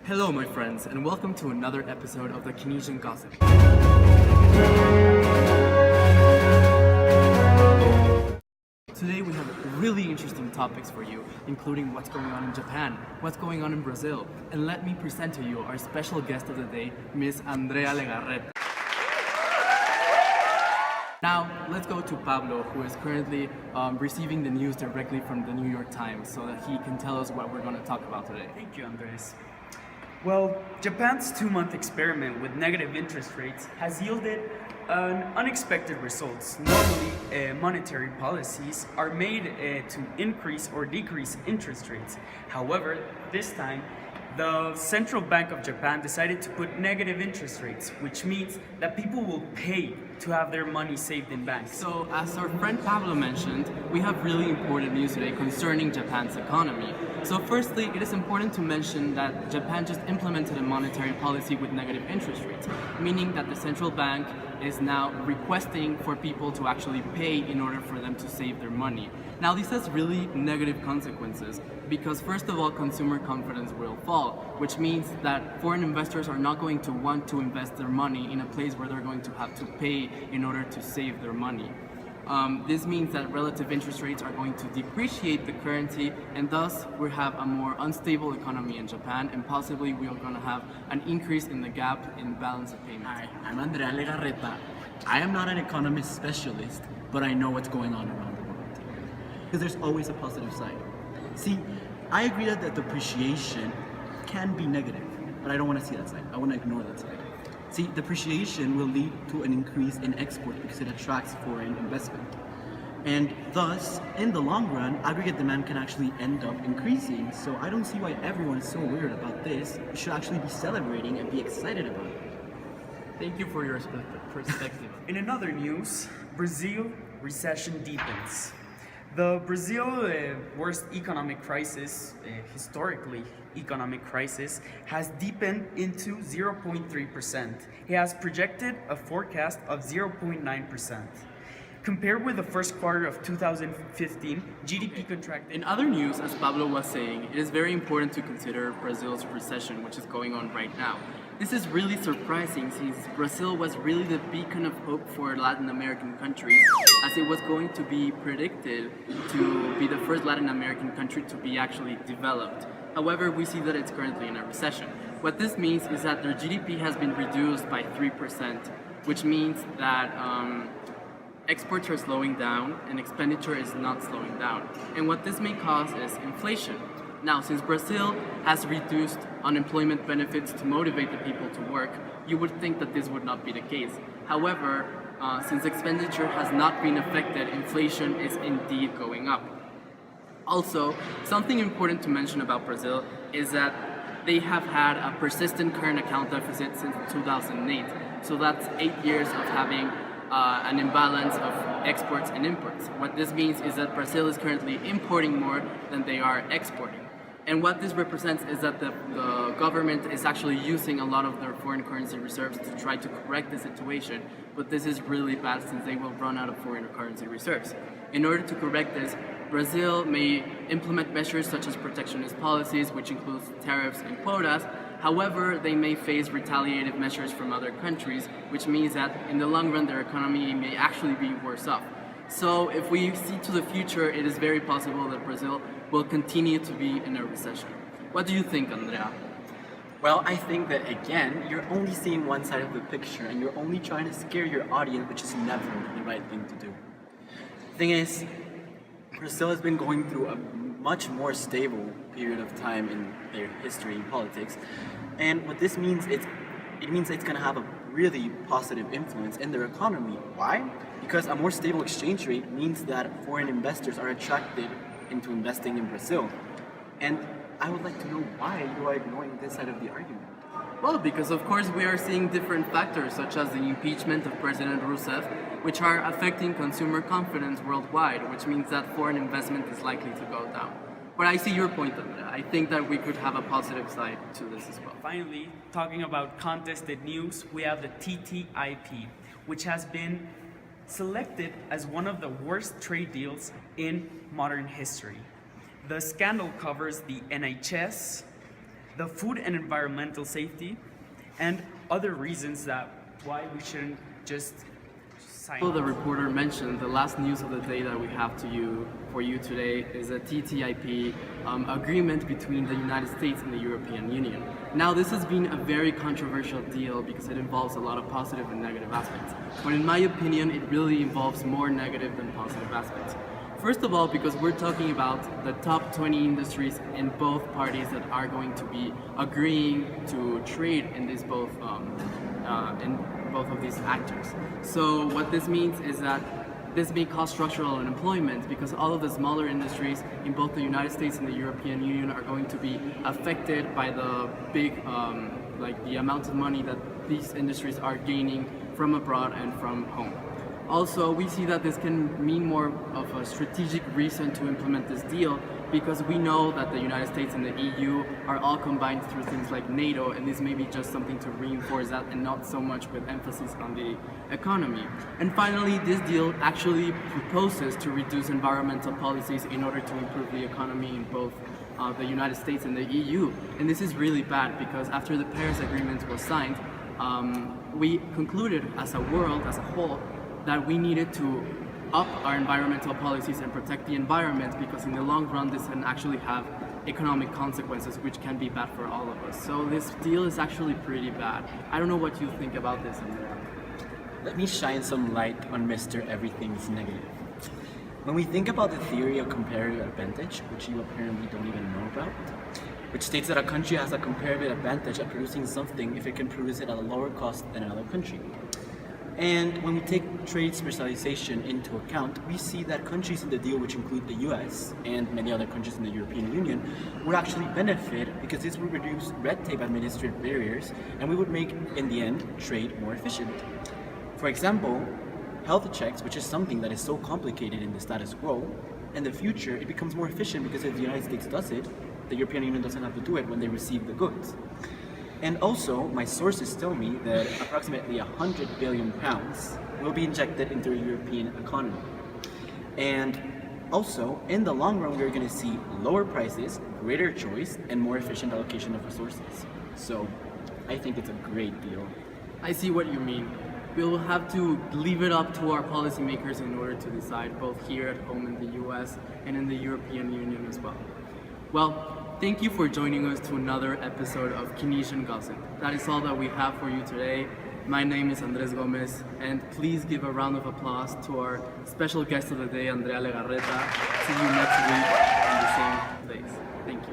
Hello, my friends, and welcome to another episode of the Kinesian Gossip. Today we have really interesting topics for you, including what's going on in Japan, what's going on in Brazil, and let me present to you our special guest of the day, Miss Andrea Legarreta. Now, let's go to Pablo, who is currently receiving the news directly from the New York Times so that he can tell us what we're going to talk about today. Thank you, Andres. Well, Japan's 2-month experiment with negative interest rates has yielded unexpected results. Normally, monetary policies are made to increase or decrease interest rates. However, this time, the Central Bank of Japan decided to put negative interest rates, which means that people will pay to have their money saved in banks. So, as our friend Pablo mentioned, we have really important news today concerning Japan's economy. So firstly, it is important to mention that Japan just implemented a monetary policy with negative interest rates, meaning that the central bank is now requesting for people to actually pay in order for them to save their money. Now, this has really negative consequences because, first of all, consumer confidence will fall, which means that foreign investors are not going to want to invest their money in a place where they're going to have to pay in order to save their money. This means that relative interest rates are going to depreciate the currency, and thus we have a more unstable economy in Japan, and possibly we are going to have an increase in the gap in balance of payments. Hi, I'm Andrea Legarreta. I am not an economist specialist, but I know what's going on around the world. Because there's always a positive side. See, I agree that the depreciation can be negative, but I don't want to see that side. I want to ignore that side. See, depreciation will lead to an increase in export because it attracts foreign investment. And thus, in the long run, aggregate demand can actually end up increasing. So I don't see why everyone is so weird about this. We should actually be celebrating and be excited about it. Thank you for your perspective. In another news, Brazil recession deepens. The Brazil worst economic crisis, historically economic crisis, has deepened into 0.3%. It has projected a forecast of 0.9%. Compared with the first quarter of 2015, GDP contracted. In other news, as Pablo was saying, it is very important to consider Brazil's recession, which is going on right now. This is really surprising since Brazil was really the beacon of hope for Latin American countries, as it was going to be predicted to be the first Latin American country to be actually developed. However, we see that it's currently in a recession. What this means is that their GDP has been reduced by 3%, which means that exports are slowing down and expenditure is not slowing down. And what this may cause is inflation. Now, since Brazil has reduced unemployment benefits to motivate the people to work, you would think that this would not be the case. However, since expenditure has not been affected, inflation is indeed going up. Also, something important to mention about Brazil is that they have had a persistent current account deficit since 2008. So that's 8 years of having an imbalance of exports and imports. What this means is that Brazil is currently importing more than they are exporting. And what this represents is that the government is actually using a lot of their foreign currency reserves to try to correct the situation, but this is really bad since they will run out of foreign currency reserves. In order to correct this, Brazil may implement measures such as protectionist policies, which includes tariffs and quotas. However, they may face retaliative measures from other countries, which means that in the long run their economy may actually be worse off. So if we see to the future, it is very possible that Brazil will continue to be in a recession. What do you think, Andrea? Well, I think that again, you're only seeing one side of the picture and you're only trying to scare your audience, which is never the right thing to do. The thing is, Brazil has been going through a much more stable period of time in their history in politics. And what this means, it means it's going to have a really positive influence in their economy. Why? Because a more stable exchange rate means that foreign investors are attracted into investing in Brazil. And I would like to know why you are ignoring this side of the argument. Well, because of course we are seeing different factors such as the impeachment of President Rousseff, which are affecting consumer confidence worldwide, which means that foreign investment is likely to go down. But I see your point on that. I think that we could have a positive side to this as well. Finally, talking about contested news, we have the TTIP, which has been selected as one of the worst trade deals in modern history. The scandal covers the NHS, the food and environmental safety, and other reasons that why we shouldn't just sign So the off. reporter mentioned, the last news of the day that we have for you today is a TTIP agreement between the United States and the European Union. Now, this has been a very controversial deal because it involves a lot of positive and negative aspects. But in my opinion, it really involves more negative than positive aspects. First of all, because we're talking about the top 20 industries in both parties that are going to be agreeing to trade in these in both of these actors. So what this means is that this may cause structural unemployment because all of the smaller industries in both the United States and the European Union are going to be affected by the big, the amount of money that these industries are gaining from abroad and from home. Also, we see that this can mean more of a strategic reason to implement this deal because we know that the United States and the EU are all combined through things like NATO, and this may be just something to reinforce that and not so much with emphasis on the economy. And finally, this deal actually proposes to reduce environmental policies in order to improve the economy in both the United States and the EU. And this is really bad because after the Paris Agreement was signed, we concluded as a world, as a whole, that we needed to up our environmental policies and protect the environment because in the long run this can actually have economic consequences which can be bad for all of us. So this deal is actually pretty bad. I don't know what you think about this, Andrea. Let me shine some light on Mr. Everything's Negative. When we think about the theory of comparative advantage, which you apparently don't even know about, which states that a country has a comparative advantage at producing something if it can produce it at a lower cost than another country. And when we take trade specialization into account, we see that countries in the deal, which include the US and many other countries in the European Union, would actually benefit because this would reduce red tape administrative barriers and we would make, in the end, trade more efficient. For example, health checks, which is something that is so complicated in the status quo, in the future it becomes more efficient because if the United States does it, the European Union doesn't have to do it when they receive the goods. And also, my sources tell me that approximately 100 billion pounds will be injected into the European economy. And also, in the long run, we're going to see lower prices, greater choice, and more efficient allocation of resources. So, I think it's a great deal. I see what you mean. We'll have to leave it up to our policymakers in order to decide both here at home in the US and in the European Union as well. Well, thank you for joining us to another episode of Keynesian Gossip. That is all that we have for you today. My name is Andres Gomez, and please give a round of applause to our special guest of the day, Andrea Legarreta. See you next week in the same place. Thank you.